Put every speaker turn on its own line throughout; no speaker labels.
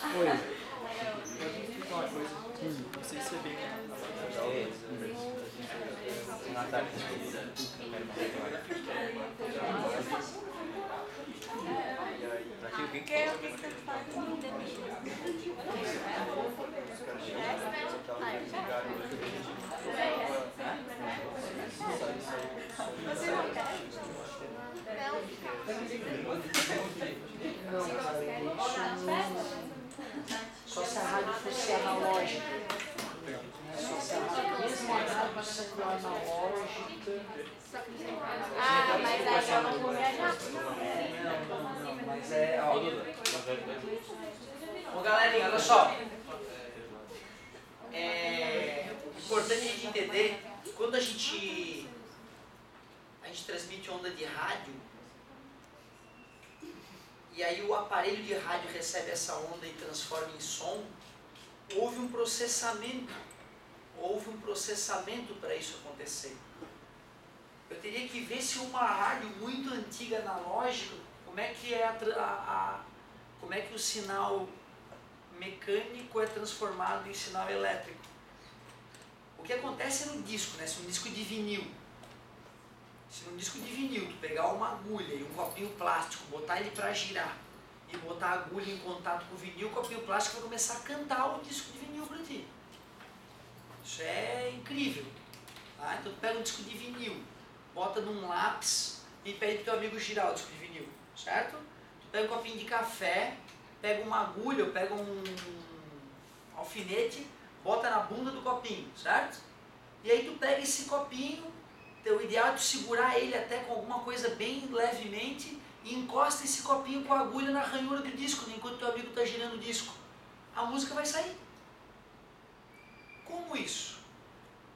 Oi.
Uma coisa, não sei se é bem
Só se a rádio fosse analógica. Só se a rádio, mesmo a rádio sendo analógica.
Ah, mas aí eu não vou viajar.
Não, mas é. Ô galerinha, olha só. É importante a gente entender que quando a gente transmite onda de rádio, e aí o aparelho de rádio recebe essa onda e transforma em som, houve um processamento para isso acontecer. Eu teria que ver se uma rádio muito antiga analógica, como é que como é que o sinal mecânico é transformado em sinal elétrico. O que acontece no disco, né? Se um disco de vinil, tu pegar uma agulha e um copinho plástico, botar ele para girar e botar a agulha em contato com o vinil, o copinho plástico vai começar a cantar o disco de vinil para ti. Isso é incrível. Tá? Então tu pega um disco de vinil, bota num lápis e pede pro teu amigo girar o disco de vinil, certo? Tu pega um copinho de café, pega uma agulha ou pega um alfinete, bota na bunda do copinho, certo? E aí tu pega esse copinho, o ideal é tu segurar ele até com alguma coisa bem levemente e encosta esse copinho com a agulha na ranhura do disco, enquanto teu amigo está girando o disco. A música vai sair. Como isso?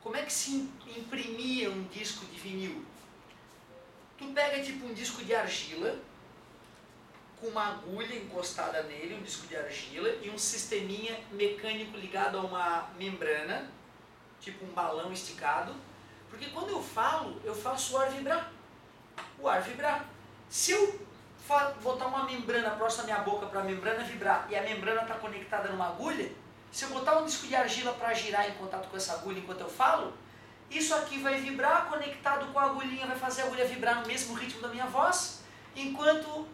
Como é que se imprimia um disco de vinil? Tu pega tipo um disco de argila, com uma agulha encostada nele, um disco de argila, e um sisteminha mecânico ligado a uma membrana, tipo um balão esticado, porque quando eu falo, eu faço o ar vibrar. O ar vibrar. Se eu botar uma membrana próxima à minha boca para a membrana vibrar e a membrana está conectada numa agulha, se eu botar um disco de argila para girar em contato com essa agulha enquanto eu falo, isso aqui vai vibrar, conectado com a agulhinha, vai fazer a agulha vibrar no mesmo ritmo da minha voz, enquanto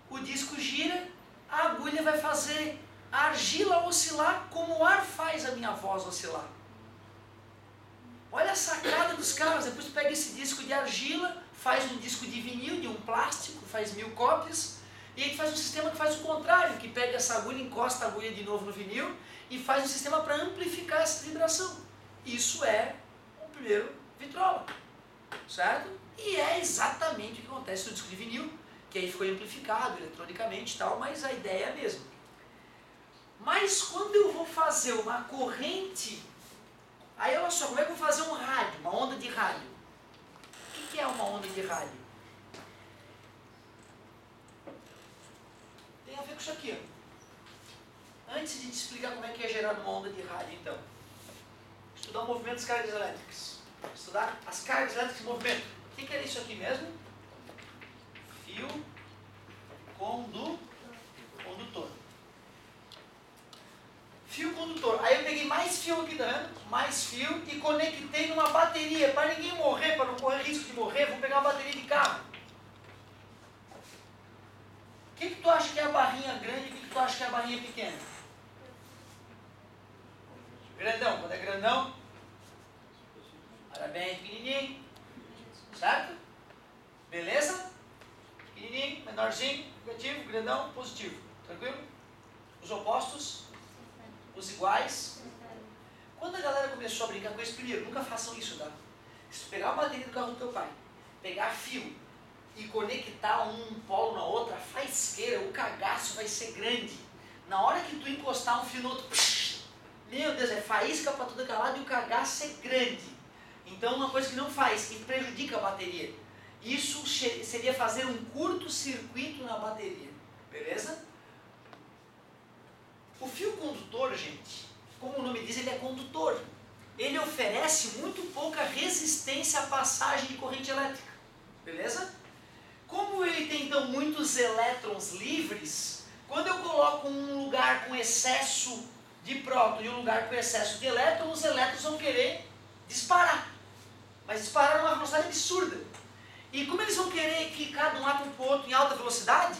o disco gira, a agulha vai fazer a argila oscilar como o ar faz a minha voz oscilar. Olha a sacada dos caras. Depois tu pega esse disco de argila, faz um disco de vinil, de um plástico, faz 1000 cópias, e aí tu faz um sistema que faz o contrário, que pega essa agulha, encosta a agulha de novo no vinil, e faz um sistema para amplificar essa vibração. Isso é o primeiro vitrola, certo? E é exatamente o que acontece no disco de vinil, que aí ficou amplificado eletronicamente e tal, mas a ideia é a mesma. Mas quando eu vou fazer uma corrente, aí olha só, como é que eu vou fazer um rádio, uma onda de rádio? O que é uma onda de rádio? Tem a ver com isso aqui, ó. Antes de te explicar como é que é gerada uma onda de rádio, então, estudar o movimento das cargas elétricas. Estudar as cargas elétricas em movimento. O que era isso aqui mesmo? Fio condutor. Fio condutor. Aí eu peguei mais fio aqui, tá vendo? Mais fio e conectei numa bateria. Para ninguém morrer, para não correr risco de morrer, vou pegar uma bateria de carro. O que tu acha que é a barrinha grande e o que tu acha que é a barrinha pequena? Grandão. Quando é grandão, parabéns, pequenininho. Certo? Beleza? Pequenininho, menorzinho, negativo, grandão, positivo. Tranquilo? Os opostos, os iguais. Quando a galera começou a brincar com isso, primeiro, nunca façam isso, tá? Se tu pegar a bateria do carro do teu pai, pegar fio e conectar um polo na outra, a faisqueira, o cagaço vai ser grande. Na hora que tu encostar um fio no outro, meu Deus, é faísca para todo lado e o cagaço é grande. Então uma coisa que não faz, que prejudica a bateria. Isso seria fazer um curto-circuito na bateria. Beleza? O fio condutor, gente, como o nome diz, ele é condutor. Ele oferece muito pouca resistência à passagem de corrente elétrica. Beleza? Como ele tem então muitos elétrons livres, Quando eu coloco um lugar com excesso de próton e um lugar com excesso de elétron, os elétrons vão querer disparar. Mas disparar numa velocidade absurda. E como eles vão querer que cada um vá para o outro em alta velocidade,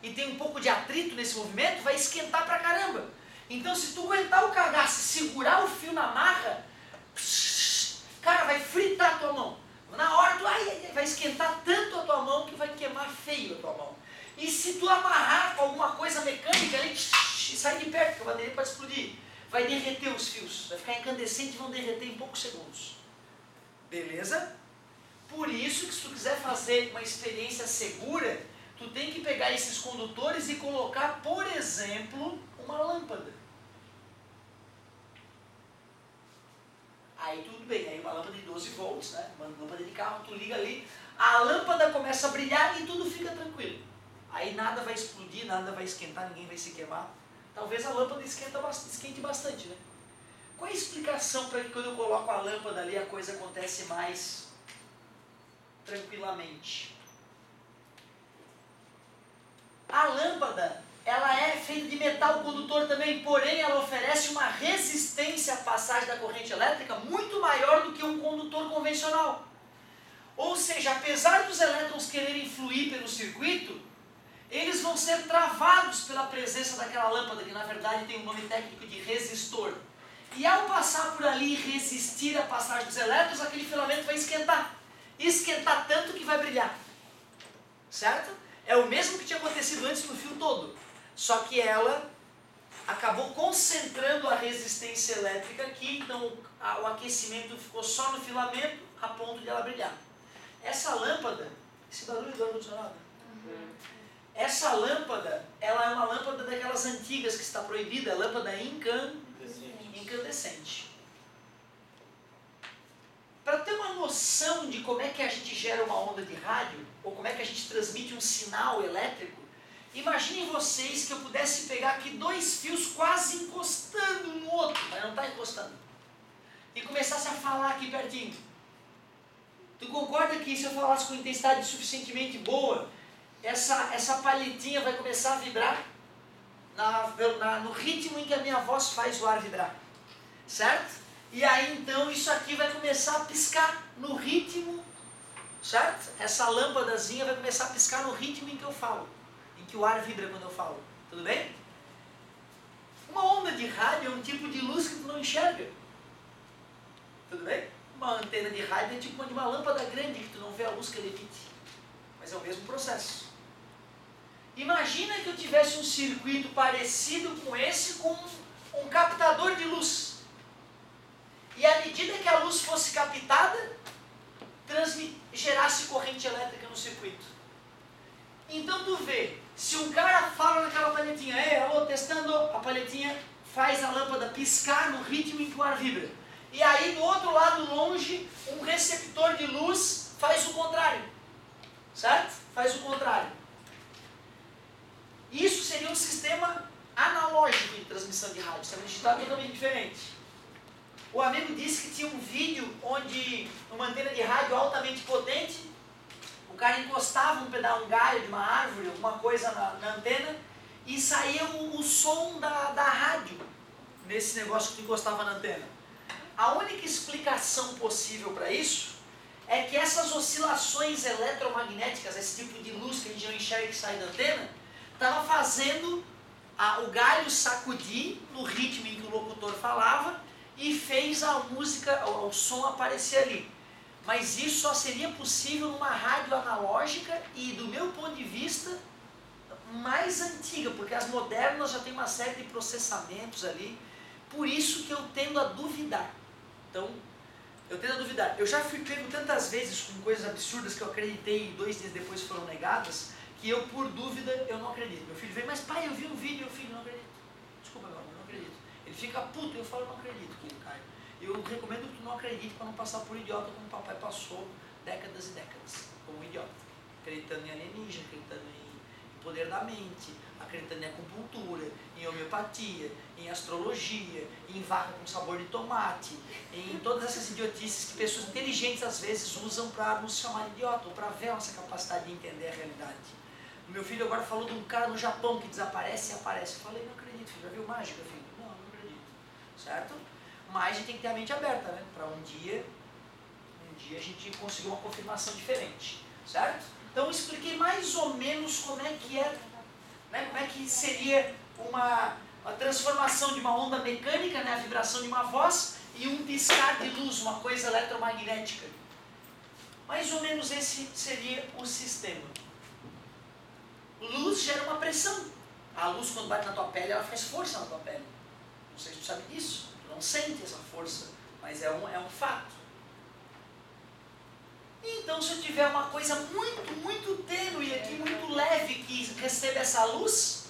e tem um pouco de atrito nesse movimento, vai esquentar pra caramba. Então se tu aguentar o cagaço e segurar o fio na marra, cara, vai fritar a tua mão. Na hora tu vai esquentar tanto a tua mão que vai queimar feio a tua mão. E se tu amarrar com alguma coisa mecânica ali, sai de perto, porque a bateria pode explodir. Vai derreter os fios, vai ficar incandescente e vão derreter em poucos segundos. Beleza? Por isso que se tu quiser fazer uma experiência segura, tu tem que pegar esses condutores e colocar, por exemplo, uma lâmpada. Aí tudo bem, aí uma lâmpada de 12 volts, né? Uma lâmpada de carro, tu liga ali, a lâmpada começa a brilhar e tudo fica tranquilo. Aí nada vai explodir, nada vai esquentar, ninguém vai se queimar. Talvez a lâmpada esquente bastante, né? Qual é a explicação para que quando eu coloco a lâmpada ali a coisa acontece mais tranquilamente? A lâmpada, ela é feita de metal condutor também, porém ela oferece uma resistência à passagem da corrente elétrica muito maior do que um condutor convencional. Ou seja, apesar dos elétrons quererem fluir pelo circuito, eles vão ser travados pela presença daquela lâmpada, que na verdade tem um nome técnico de resistor. E ao passar por ali e resistir à passagem dos elétrons, aquele filamento vai esquentar. Esquentar tanto que vai brilhar. Certo? É o mesmo que tinha acontecido antes no fio todo. Só que ela acabou concentrando a resistência elétrica aqui, então o aquecimento ficou só no filamento, a ponto de ela brilhar. Essa lâmpada, esse barulho do ar-condicionado, essa lâmpada, ela é uma lâmpada daquelas antigas que está proibida, lâmpada incandescente. Para ter uma noção de como é que a gente gera uma onda de rádio, ou como é que a gente transmite um sinal elétrico, imaginem vocês que eu pudesse pegar aqui dois fios quase encostando um no outro, mas não está encostando, e começasse a falar aqui pertinho. Tu concorda que se eu falasse com intensidade suficientemente boa, essa palhetinha vai começar a vibrar no ritmo em que a minha voz faz o ar vibrar, certo? E aí então isso aqui vai começar a piscar no ritmo, certo? Essa lâmpadazinha vai começar a piscar no ritmo em que eu falo, em que o ar vibra quando eu falo, tudo bem? Uma onda de rádio é um tipo de luz que tu não enxerga, tudo bem? Uma antena de rádio é tipo de uma lâmpada grande que tu não vê a luz que ele emite, mas é o mesmo processo. Imagina que eu tivesse um circuito parecido com esse, com um captador de luz. E à medida que a luz fosse captada, gerasse corrente elétrica no circuito. Então tu vê, se um cara fala naquela palhetinha, alô, testando, a palhetinha faz a lâmpada piscar no ritmo em que o ar vibra. E aí do outro lado, longe, um receptor de luz faz o contrário. Certo? Faz o contrário. Isso seria um sistema analógico de transmissão de rádio, sistema digital totalmente diferente. O amigo disse que tinha um vídeo onde, numa antena de rádio altamente potente, o cara encostava um galho de uma árvore, alguma coisa na antena, e saía o som da rádio nesse negócio que tu encostava na antena. A única explicação possível para isso é que essas oscilações eletromagnéticas, esse tipo de luz que a gente não enxerga que sai da antena, estava fazendo o galho sacudir no ritmo em que o locutor falava e fez a música, o som aparecer ali. Mas isso só seria possível numa rádio analógica e, do meu ponto de vista, mais antiga, porque as modernas já têm uma série de processamentos ali, por isso que eu tendo a duvidar. Então, eu tendo a duvidar. Eu já fui pego tantas vezes com coisas absurdas que eu acreditei e 2 dias depois foram negadas, que eu, por dúvida, eu não acredito. Meu filho vem, mas pai, eu vi um vídeo, meu filho, não acredito. Desculpa, meu amor, não acredito. Ele fica puto, eu falo, não acredito, querido Caio. Eu recomendo que tu não acredite para não passar por idiota como o papai passou décadas e décadas, como um idiota. Acreditando em alienígena, acreditando em poder da mente, acreditando em acupuntura, em homeopatia, em astrologia, em vaca com sabor de tomate, em todas essas idiotices que pessoas inteligentes às vezes usam para nos chamar de idiota, ou para ver a nossa capacidade de entender a realidade. O meu filho agora falou de um cara no Japão que desaparece e aparece. Eu falei, não acredito, filho, já viu mágica, filho? Não acredito. Certo? Mas a gente tem que ter a mente aberta, né? Para um dia a gente conseguir uma confirmação diferente. Certo? Então eu expliquei mais ou menos como é que é, né? Como é que seria uma transformação de uma onda mecânica, né? A vibração de uma voz, e um piscar de luz, uma coisa eletromagnética. Mais ou menos esse seria o sistema. Luz gera uma pressão. A luz, quando bate na tua pele, ela faz força na tua pele. Não sei se tu sabe disso. Tu não sente essa força, mas é um fato. Então, se eu tiver uma coisa muito tênue aqui, muito leve, que recebe essa luz,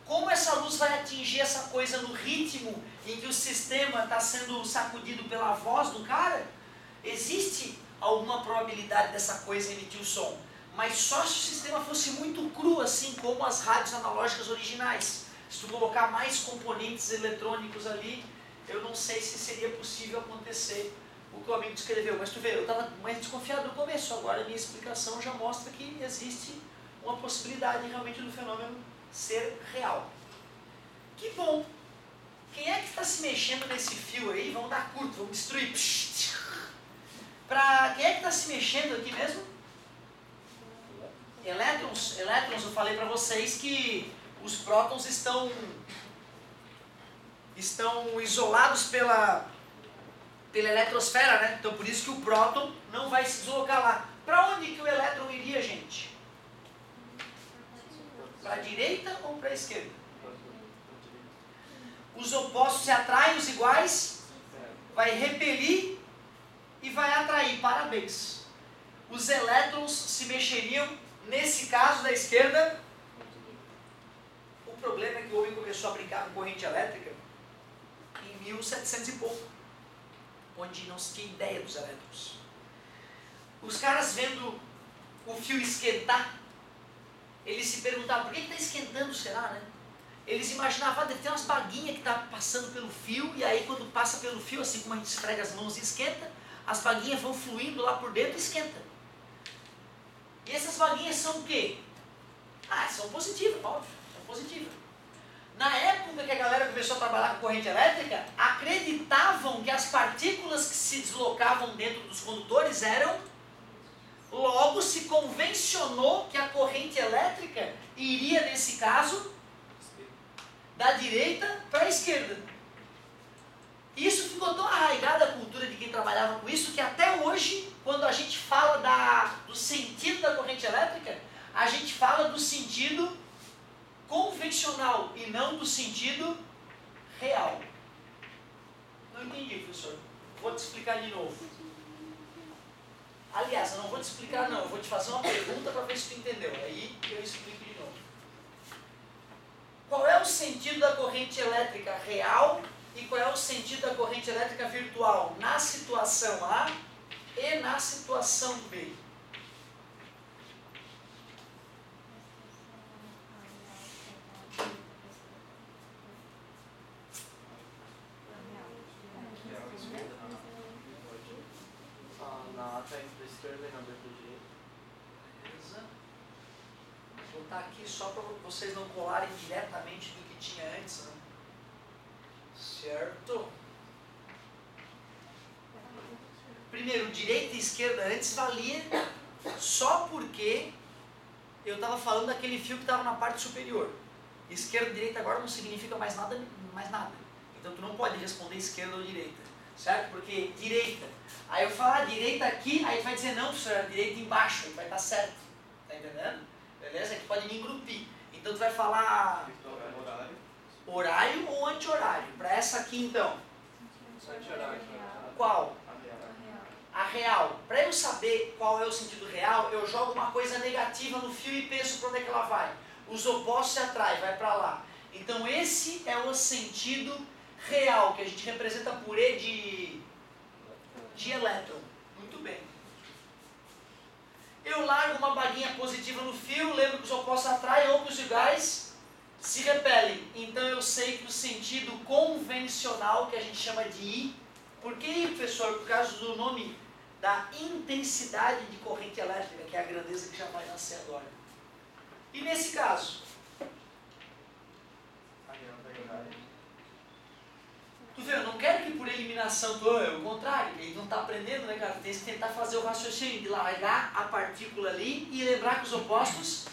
como essa luz vai atingir essa coisa no ritmo em que o sistema está sendo sacudido pela voz do cara, existe alguma probabilidade dessa coisa emitir o som. Mas só se o sistema fosse muito cru, assim como as rádios analógicas originais. Se tu colocar mais componentes eletrônicos ali, eu não sei se seria possível acontecer o que o amigo descreveu. Mas tu vê, eu estava mais desconfiado no começo, agora a minha explicação já mostra que existe uma possibilidade realmente do fenômeno ser real. Que bom! Quem é que está se mexendo nesse fio aí? Vamos dar curto, vamos destruir. Quem é que está se mexendo aqui mesmo? Elétrons, eu falei para vocês que os prótons estão isolados pela eletrosfera, né? Então por isso que o próton não vai se deslocar lá. Para onde que o elétron iria, gente? Para a direita ou para a esquerda? Os opostos se atraem, os iguais vai repelir e vai atrair. Parabéns. Os elétrons se mexeriam, nesse caso da esquerda. O problema é que o homem começou a brincar com corrente elétrica em 1700 e pouco, onde não se tinha ideia dos elétrons. Os caras vendo o fio esquentar, eles se perguntavam, por que está esquentando, será, né? Eles imaginavam, deve ter umas baguinhas que está passando pelo fio, e aí quando passa pelo fio, assim como a gente esfrega as mãos e esquenta, as baguinhas vão fluindo lá por dentro e esquenta. E essas baguinhas são o quê? São positivas, óbvio, são positivas. Na época que a galera começou a trabalhar com corrente elétrica, acreditavam que as partículas que se deslocavam dentro dos condutores eram... Logo se convencionou que a corrente elétrica iria, nesse caso, da direita para a esquerda. Isso ficou tão arraigado a cultura de quem trabalhava com isso, que até hoje, quando a gente fala do sentido da corrente elétrica, a gente fala do sentido convencional e não do sentido real. Não entendi, professor. Vou te explicar de novo. Aliás, eu não vou te explicar não, eu vou te fazer uma pergunta para ver se tu entendeu. Aí eu explico de novo. Qual é o sentido da corrente elétrica real e qual é o sentido da corrente elétrica virtual na situação A e na situação B?
Na A está indo para a esquerda e na B para a direita.
Beleza. Vou botar aqui só para vocês não colarem diretamente do que tinha antes, né? Certo? Primeiro, direita e esquerda antes valia só porque eu estava falando daquele fio que estava na parte superior. Esquerda e direita agora não significa mais nada. Então tu não pode responder esquerda ou direita, certo? Porque direita, aí eu falo direita aqui, aí tu vai dizer não, professor, direita embaixo, aí vai estar certo. Tá entendendo? Beleza? Aí tu pode me engrupir. Então tu vai falar horário ou anti-horário. Para essa aqui então.
Anti-horário.
Qual? A real. Para eu saber qual é o sentido real, eu jogo uma coisa negativa no fio e penso para onde é que ela vai. Os opostos se atraem, vai para lá. Então esse é o sentido real, que a gente representa por E de elétron. Muito bem. Eu largo uma baguinha positiva no fio, lembro que os opostos atraem ou que os iguais se repelem. Então eu sei que o sentido convencional, que a gente chama de I, por que I, professor? Por causa do nome da intensidade de corrente elétrica, que é a grandeza que já vai nascer agora. E nesse caso? Tu vê, eu não quero que por eliminação, é o contrário, ele não está aprendendo, né, cara? Tem que tentar fazer o raciocínio de largar a partícula ali e lembrar que os opostos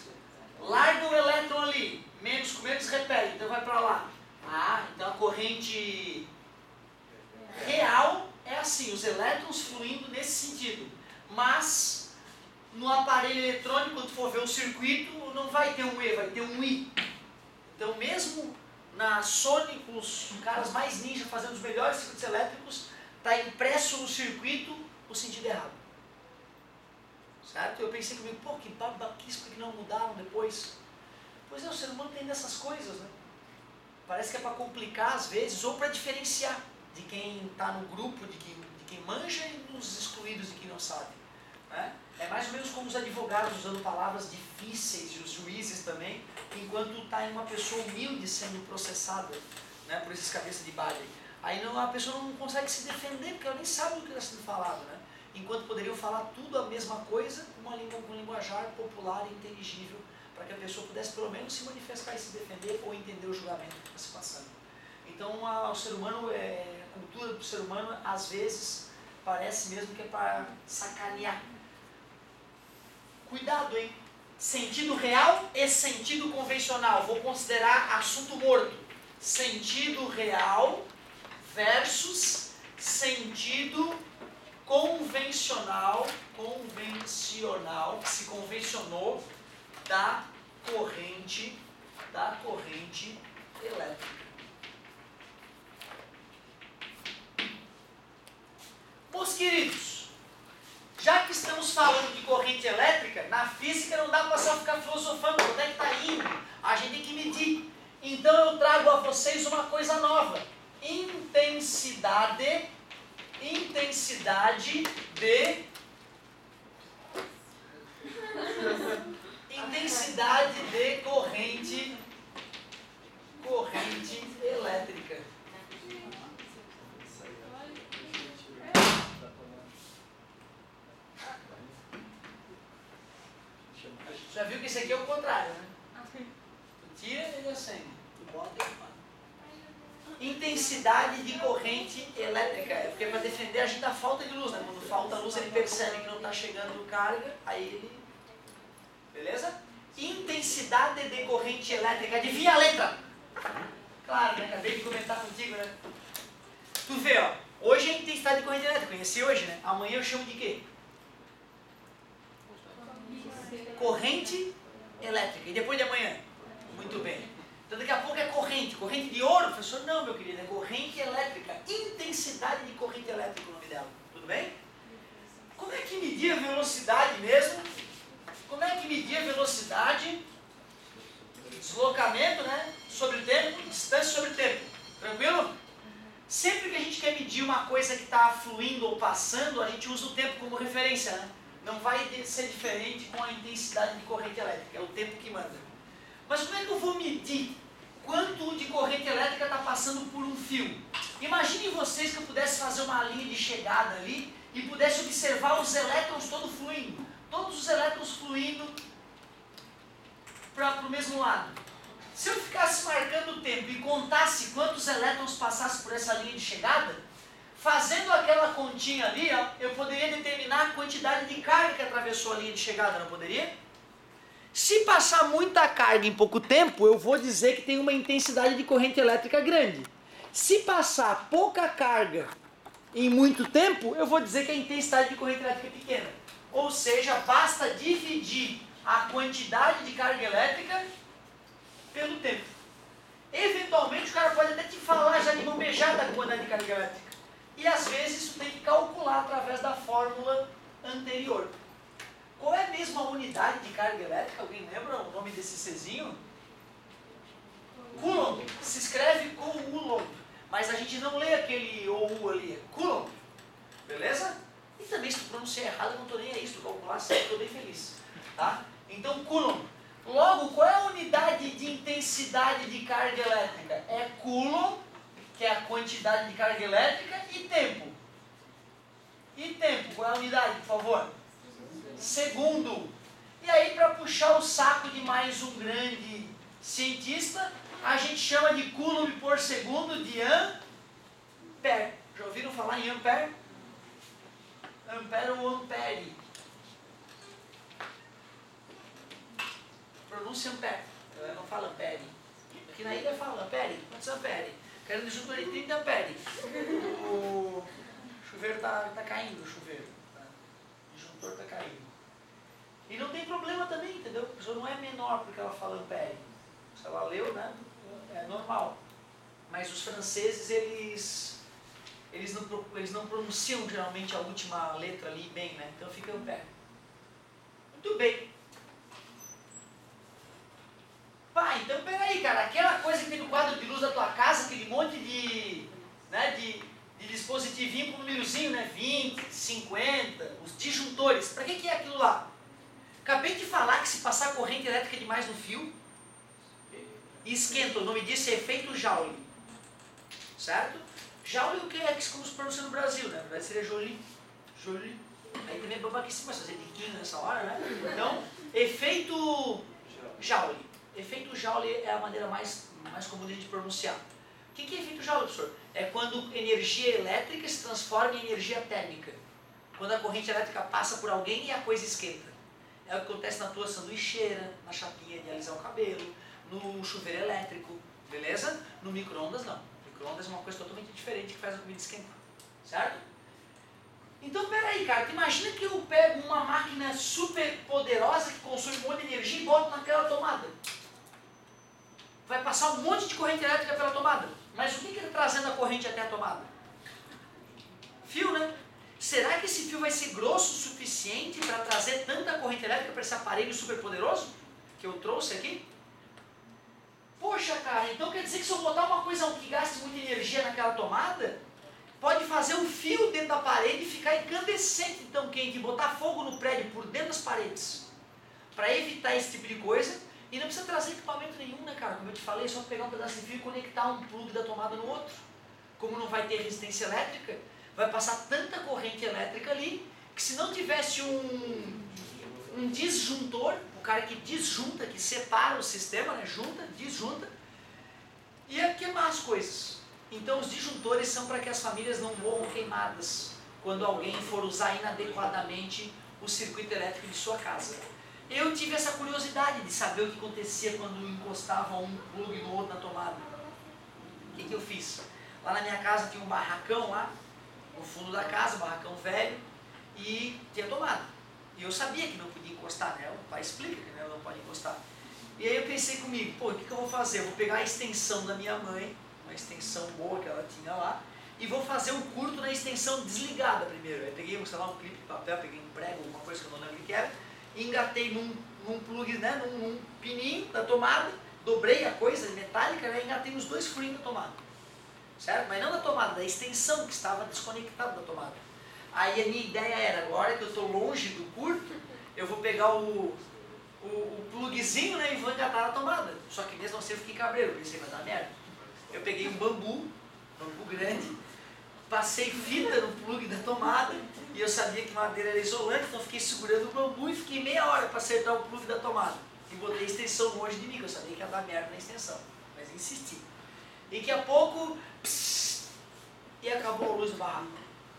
largam o elétron ali, menos com menos repele, então vai para lá. Ah, então a corrente real é assim, os elétrons fluindo nesse sentido. Mas no aparelho eletrônico, quando tu for ver um circuito, não vai ter um E, vai ter um I. Então mesmo na Sony, com os caras mais ninja fazendo os melhores circuitos elétricos, está impresso no circuito o sentido errado. Certo? Eu pensei comigo, pô, que babaquice, por que não mudaram depois? Pois é, o ser humano tem dessas coisas, né? Parece que é para complicar às vezes, ou para diferenciar de quem está no grupo, de quem manja e dos excluídos de quem não sabe. Né? É mais ou menos como os advogados usando palavras difíceis e os juízes também, enquanto está em uma pessoa humilde sendo processada, né, por esses cabeças de bagre. Aí não, a pessoa não consegue se defender, porque ela nem sabe do que está sendo falado. Né? Enquanto poderiam falar tudo a mesma coisa, com um linguajar popular e inteligível, para que a pessoa pudesse pelo menos se manifestar e se defender ou entender o julgamento que está se passando. Então o ser humano, a cultura do ser humano, às vezes, parece mesmo que é para sacanear. Cuidado, hein? Sentido real e sentido convencional. Vou considerar assunto morto. Sentido real versus sentido convencional, que se convencionou da corrente elétrica. Meus queridos, já que estamos falando de corrente elétrica, na física não dá para só ficar filosofando, onde é que está indo? A gente tem que medir. Então eu trago a vocês uma coisa nova. Intensidade de corrente elétrica. Já viu que esse aqui é o contrário, né? Tu tira e ele acende. Tu bota e ele para. Intensidade de corrente elétrica. É porque para defender a gente da falta de luz, né? Quando falta luz ele percebe que não está chegando carga, aí ele... Beleza? Intensidade de corrente elétrica. Adivinha a letra? Claro, né? Acabei de comentar contigo, né? Tu vê, ó. Hoje é intensidade de corrente elétrica. Conheci hoje, né? Amanhã eu chamo de quê? Corrente elétrica. E depois de amanhã? Muito bem. Então daqui a pouco é corrente. Corrente de ouro? Professor, não, meu querido. É corrente elétrica. Intensidade de corrente elétrica, o nome dela. Tudo bem? Como é que media a velocidade mesmo? Como é que media a velocidade? Deslocamento, né? Sobre o tempo. Distância sobre o tempo. Tranquilo? Sempre que a gente quer medir uma coisa que está fluindo ou passando, a gente usa o tempo como referência, né? Não vai ser diferente com a intensidade de corrente elétrica, é o tempo que manda. Mas como é que eu vou medir quanto de corrente elétrica está passando por um fio? Imaginem vocês que eu pudesse fazer uma linha de chegada ali e pudesse observar os elétrons todos fluindo. Todos os elétrons fluindo para o mesmo lado. Se eu ficasse marcando o tempo e contasse quantos elétrons passassem por essa linha de chegada, fazendo aquela continha ali, ó, eu poderia determinar a quantidade de carga que atravessou a linha de chegada, não poderia? Se passar muita carga em pouco tempo, eu vou dizer que tem uma intensidade de corrente elétrica grande. Se passar pouca carga em muito tempo, eu vou dizer que a intensidade de corrente elétrica é pequena. Ou seja, basta dividir a quantidade de carga elétrica pelo tempo. Eventualmente o cara pode até te falar já de mão beijada a quantidade de carga elétrica. E às vezes isso tem que calcular através da fórmula anterior. Qual é mesmo a unidade de carga elétrica? Alguém lembra o nome desse Czinho? Coulomb. Se escreve Coulomb. Mas a gente não lê aquele OU ali. Coulomb. Beleza? E também se tu pronunciar errado, eu não estou nem aí. Se tu calcular certo, estou bem feliz. Tá? Então, Coulomb. Logo, qual é a unidade de intensidade de carga elétrica? É Coulomb, que é a quantidade de carga elétrica, e tempo. E tempo, qual é a unidade, por favor? Segundo. E aí, para puxar o saco de mais um grande cientista, a gente chama de coulomb por segundo de ampere. Já ouviram falar em ampere? Ampere ou ampere? Pronúncia ampere. Eu não falo ampere. Aqui na ilha fala ampere. Quantos ampere? Quero um disjuntor de 30 ampere. O chuveiro tá caindo, o chuveiro. O disjuntor está caindo. E não tem problema também, entendeu? A pessoa não é menor porque ela fala ampere. Se ela leu, né? É normal. Mas os franceses, eles não pronunciam geralmente a última letra ali bem, né? Então fica ampere. Muito bem. Pá, então peraí, cara. Aquela coisa que tem no quadro de luz da tua casa, aquele monte de dispositivinho com númerozinho, né? 20, 50, os disjuntores. Para que é aquilo lá? Acabei de falar que se passar corrente elétrica demais no fio, esquenta. O nome disso é efeito Joule. Certo? Joule é o que é que como se pronuncia no Brasil, né? Na verdade seria Joule. Joule. Aí também é babaquice, mas fazer biquinho nessa hora, né? Então, efeito Joule. Efeito Joule é a maneira mais comum de a gente pronunciar. O que é efeito Joule, professor? É quando energia elétrica se transforma em energia térmica. Quando a corrente elétrica passa por alguém e a coisa esquenta. É o que acontece na tua sanduicheira, na chapinha de alisar o cabelo, no chuveiro elétrico, beleza? No micro-ondas não. Micro-ondas é uma coisa totalmente diferente que faz a comida esquentar, certo? Então peraí, cara, tu imagina que eu pego uma máquina super poderosa que consome um monte de energia e boto naquela tomada. Vai passar um monte de corrente elétrica pela tomada. Mas o que está trazendo a corrente até a tomada? Fio, né? Será que esse fio vai ser grosso o suficiente para trazer tanta corrente elétrica para esse aparelho super poderoso que eu trouxe aqui? Poxa, cara, então quer dizer que se eu botar uma coisa que gaste muita energia naquela tomada, pode fazer o fio dentro da parede ficar incandescente, então quente, e botar fogo no prédio por dentro das paredes. Para evitar esse tipo de coisa, e não precisa trazer equipamento nenhum, né, cara? Como eu te falei, é só pegar um pedaço de fio e conectar um plug da tomada no outro. Como não vai ter resistência elétrica, vai passar tanta corrente elétrica ali, que se não tivesse um disjuntor, o cara que disjunta, que separa o sistema, né, junta, disjunta, ia queimar as coisas. Então os disjuntores são para que as famílias não morram queimadas, quando alguém for usar inadequadamente o circuito elétrico de sua casa. Eu tive essa curiosidade de saber o que acontecia quando encostava um plug no outro na tomada. O que eu fiz? Lá na minha casa tinha um barracão lá, no fundo da casa, um barracão velho, e tinha tomada. E eu sabia que não podia encostar, né? O pai explica que não pode encostar. E aí eu pensei comigo, pô, o que eu vou fazer? Eu vou pegar a extensão da minha mãe, uma extensão boa que ela tinha lá, e vou fazer um curto na extensão desligada primeiro. Aí peguei, sei lá, um clipe de papel, peguei um prego, alguma coisa que eu não lembro o que era, e engatei num plug, né, num pininho da tomada, dobrei a coisa metálica, né, e engatei nos dois furinhos da tomada. Certo? Mas não da tomada, da extensão que estava desconectada da tomada. Aí a minha ideia era, agora que eu estou longe do curto, eu vou pegar o plugzinho, né, e vou engatar na tomada. Só que mesmo assim eu fiquei cabreiro, pensei, vai dar merda. Eu peguei um bambu grande, passei fita no plug da tomada, e eu sabia que madeira era isolante, então fiquei segurando o bambu e fiquei meia hora para acertar o plug da tomada. E botei a extensão longe de mim, que eu sabia que ia dar merda na extensão. Mas insisti. E daqui a pouco, e acabou a luz do barraco.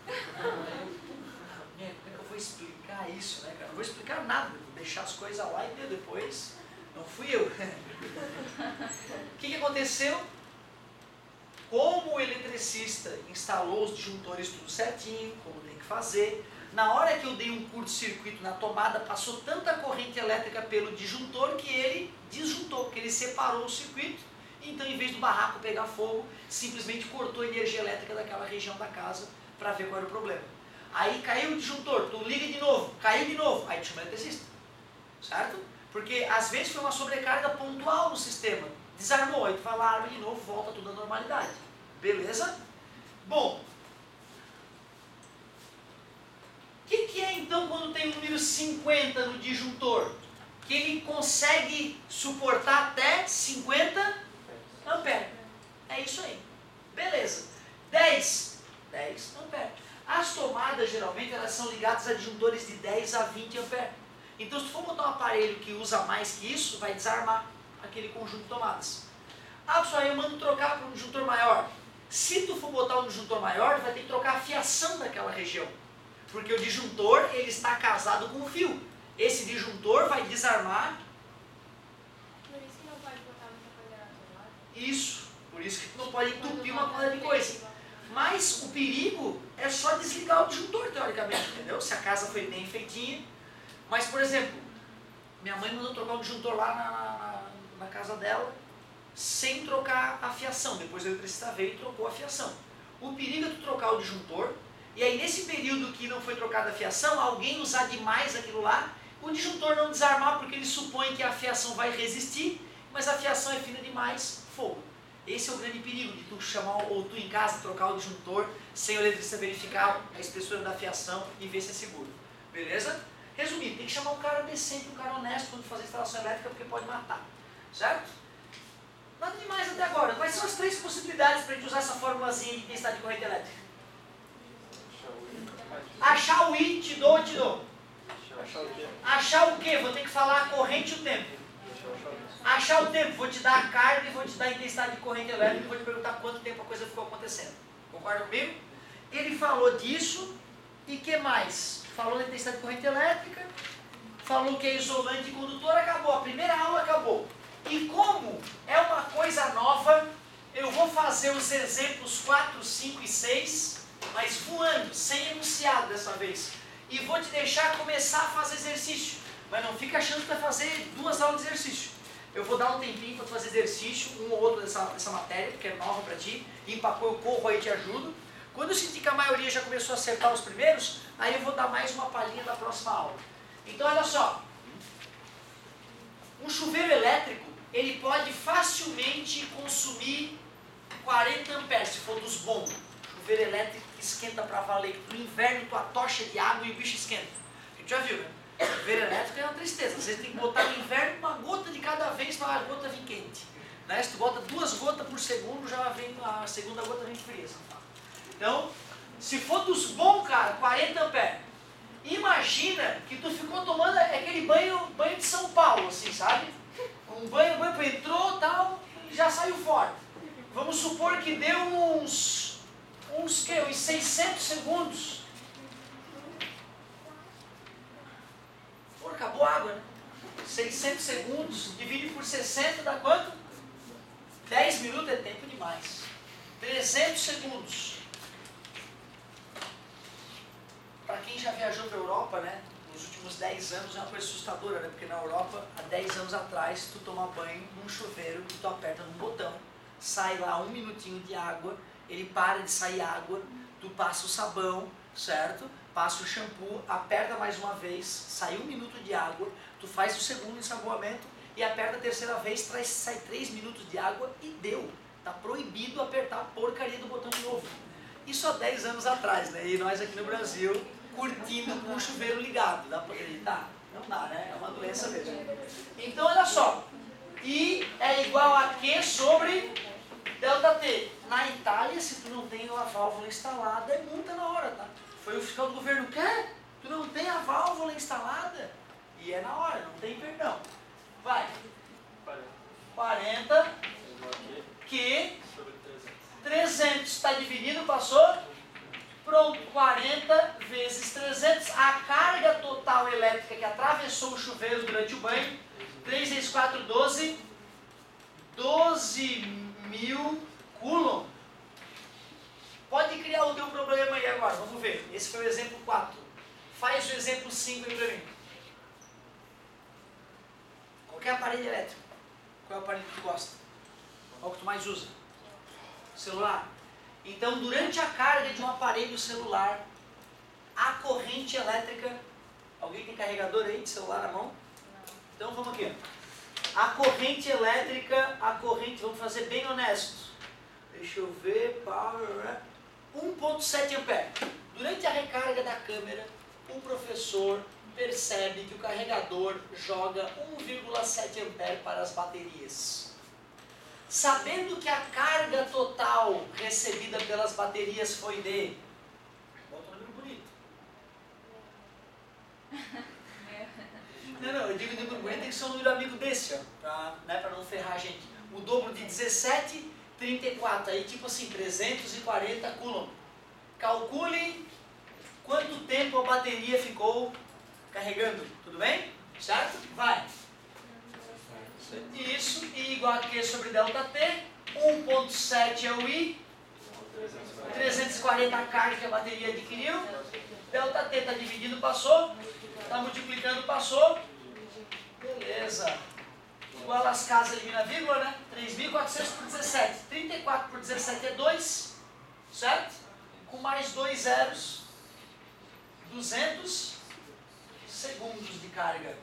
Como é que eu vou explicar isso, né, cara? Não vou explicar nada, vou deixar as coisas lá e ver depois. Não fui eu. O que aconteceu? Como o eletricista instalou os disjuntores tudo certinho, como tem que fazer, na hora que eu dei um curto-circuito na tomada, passou tanta corrente elétrica pelo disjuntor que ele disjuntou, que ele separou o circuito. Então, em vez do barraco pegar fogo, simplesmente cortou a energia elétrica daquela região da casa para ver qual era o problema. Aí caiu o disjuntor, tu liga de novo, caiu de novo, aí tu chama o eletricista, certo? Porque às vezes foi uma sobrecarga pontual no sistema, desarmou, aí tu vai lá, arma de novo, volta tudo à normalidade. Beleza? Bom, o que é então quando tem o número 50 no disjuntor? Que ele consegue suportar até 50 ampere. É isso aí. Beleza. 10 ampere. As tomadas geralmente elas são ligadas a disjuntores de 10 a 20 ampere. Então se tu for botar um aparelho que usa mais que isso, vai desarmar aquele conjunto de tomadas. Ah, pessoal, eu mando trocar para um disjuntor maior. Se tu for botar um disjuntor maior, tu vai ter que trocar a fiação daquela região. Porque o disjuntor, ele está casado com o fio. Esse disjuntor vai desarmar.
Por isso que não pode botar muita coisa na tomada.
Isso. Por isso que tu não pode entupir uma quantidade de coisa. Mas o perigo é só desligar o disjuntor, teoricamente, entendeu? Se a casa foi bem feitinha. Mas, por exemplo, minha mãe mandou trocar um disjuntor lá na casa dela, sem trocar a fiação. Depois o eletricista veio e trocou a fiação. O perigo é tu trocar o disjuntor, e aí nesse período que não foi trocada a fiação, alguém usar demais aquilo lá, o disjuntor não desarmar, porque ele supõe que a fiação vai resistir, mas a fiação é fina demais, fogo. Esse é o grande perigo de tu chamar, ou tu em casa trocar o disjuntor, sem o eletricista verificar a espessura da fiação e ver se é seguro. Beleza? Resumindo, tem que chamar um cara decente, um cara honesto quando fazer instalação elétrica, porque pode matar. Certo? Nada demais até agora. Quais são as 3 possibilidades para a gente usar essa formulazinha de intensidade de corrente elétrica? Achar o I, te dou. Achar o quê? Vou ter que falar a corrente e o tempo. Achar o tempo, vou te dar a carga e vou te dar a intensidade de corrente elétrica e vou te perguntar quanto tempo a coisa ficou acontecendo. Concorda comigo? Ele falou disso e que mais? Falou da intensidade de corrente elétrica, falou que é isolante e condutor, acabou. A primeira aula acabou. E como é uma coisa nova, eu vou fazer os exemplos 4, 5 e 6, mas voando, sem enunciado dessa vez. E vou te deixar começar a fazer exercício. Mas não fica achando que vai fazer 2 aulas de exercício. Eu vou dar um tempinho para fazer exercício, um ou outro dessa matéria, porque é nova para ti. Empacou, eu corro aí e te ajudo. Quando eu sentir que a maioria já começou a acertar os primeiros, aí eu vou dar mais uma palhinha da próxima aula. Então olha só. Um chuveiro elétrico, ele pode facilmente consumir 40 amperes, se for dos bons. Chuveiro elétrico que esquenta para valer. No inverno, tua tocha de água e o bicho esquenta. A gente já viu, né? Chuveiro elétrico é uma tristeza. Você tem que botar no inverno uma gota de cada vez para a gota vir quente. Né? Se tu bota 2 gotas por segundo, já vem a segunda gota vem fria. Então, se for dos bons, cara, 40 amperes. Imagina que tu ficou tomando aquele banho de São Paulo, assim, sabe? Um banho entrou tal e já saiu fora. Vamos supor que deu uns 600 segundos. Pô, acabou a água, né? 600 segundos, divide por 60, dá quanto? 10 minutos é tempo demais. 300 segundos. Para quem já viajou para a Europa, né? Nos últimos 10 anos é uma coisa assustadora, né? Porque na Europa, há 10 anos atrás, tu toma banho num chuveiro que tu aperta num botão, sai lá 1 minutinho de água, ele para de sair água, tu passa o sabão, certo? Passa o shampoo, aperta mais uma vez, sai 1 minuto de água, tu faz o segundo ensaboamento e aperta a terceira vez, sai 3 minutos de água e deu. Tá proibido apertar a porcaria do botão de novo. Isso há 10 anos atrás, né? E nós aqui no Brasil, curtindo com o chuveiro ligado. Dá para acreditar? Não dá, né? É uma doença mesmo. Então, olha só. I é igual a Q sobre ΔT. Na Itália, se tu não tem a válvula instalada, é multa na hora, tá? Foi o fiscal do governo, quê? Tu não tem a válvula instalada? E é na hora, não tem perdão. Vai. 40. Q. 300. Está dividido, passou? Pronto, 40 vezes 300. A carga total elétrica que atravessou o chuveiro durante o banho, 3 vezes 4, 12. 12.000 coulomb. Pode criar o teu problema aí agora, vamos ver. Esse foi o exemplo 4. Faz o exemplo 5 aí para mim. Qualquer aparelho elétrico. Qual é o aparelho que tu gosta? Qual que tu mais usa? Celular. Então, durante a carga de um aparelho celular, a corrente elétrica... Alguém tem carregador aí de celular na mão? Então, vamos aqui. A corrente elétrica, vamos fazer bem honesto. Deixa eu ver, 1.7 ampere. Durante a recarga da câmera, o professor percebe que o carregador joga 1,7 ampere para as baterias. Sabendo que a carga total recebida pelas baterias foi de... Bota um número bonito. Não, eu digo número bonito tem que ser um número amigo desse, ó, pra não ferrar a gente. O dobro de 17, 34, aí tipo assim, 340 coulomb. Calcule quanto tempo a bateria ficou carregando, tudo bem? Certo? Vai. Isso, I igual a Q sobre ΔT, 1.7 é o I, 340 a carga que a bateria adquiriu, ΔT está dividido, passou, está multiplicando, passou, beleza. Igual as casas elimina a vírgula, né? 3.400 por 17, 34 por 17 é 2, certo? Com mais 2 zeros, 200 segundos de carga.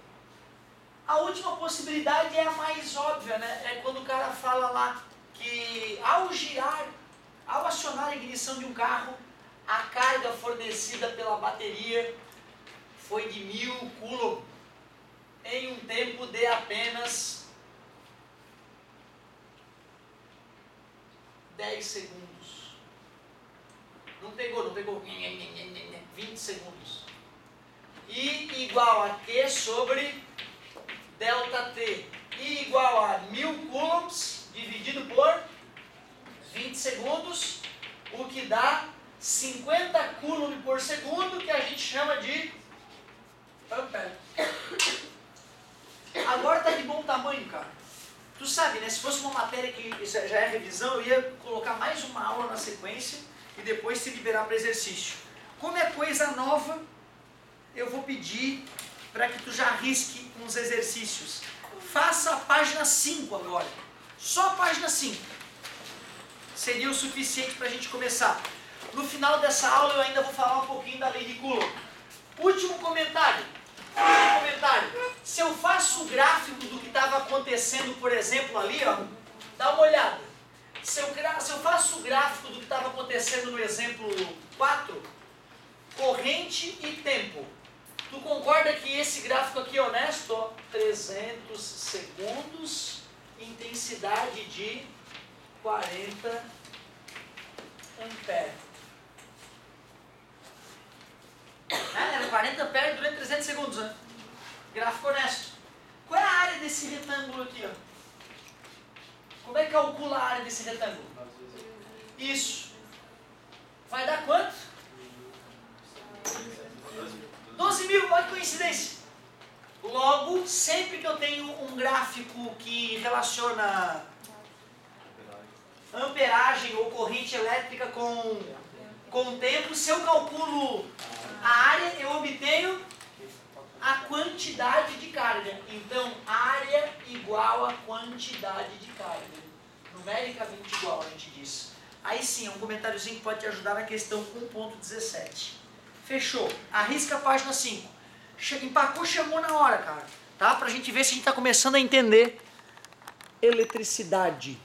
A última possibilidade é a mais óbvia, né? É quando o cara fala lá que ao acionar a ignição de um carro, a carga fornecida pela bateria foi de 1000 coulomb em um tempo de apenas 10 segundos. Não pegou. 20 segundos. I igual a Q sobre ΔT. I igual a 1000 coulombs dividido por 20 segundos, o que dá 50 coulomb por segundo, que a gente chama de ampere. Agora tá de bom tamanho, cara. Tu sabe, né? Se fosse uma matéria que já é revisão, eu ia colocar mais uma aula na sequência e depois se liberar para exercício. Como é coisa nova, eu vou pedir para que tu já risque uns exercícios. Faça a página 5 agora. Só a página 5. Seria o suficiente para a gente começar. No final dessa aula eu ainda vou falar um pouquinho da lei de Coulomb. Último comentário. Se eu faço o gráfico do que estava acontecendo, por exemplo, ali, ó, dá uma olhada. Se eu faço o gráfico do que estava acontecendo no exemplo 4, corrente e tempo. Tu concorda que esse gráfico aqui é honesto? Ó, 300 segundos, intensidade de 40 ampere. Era 40 ampere durante 300 segundos, né? Gráfico honesto. Qual é a área desse retângulo aqui, ó? Como é que calcula a área desse retângulo? Isso. Vai dar quanto? 12.000, olha que coincidência. Logo, sempre que eu tenho um gráfico que relaciona amperagem ou corrente elétrica com tempo, se eu calculo a área, eu obtenho a quantidade de carga. Então, área igual a quantidade de carga. Numericamente igual, a gente diz. Aí sim, é um comentáriozinho que pode te ajudar na questão 1.17. Fechou. Arrisca a página 5. Empacou, chamou na hora, cara. Tá? Pra gente ver se a gente tá começando a entender eletricidade.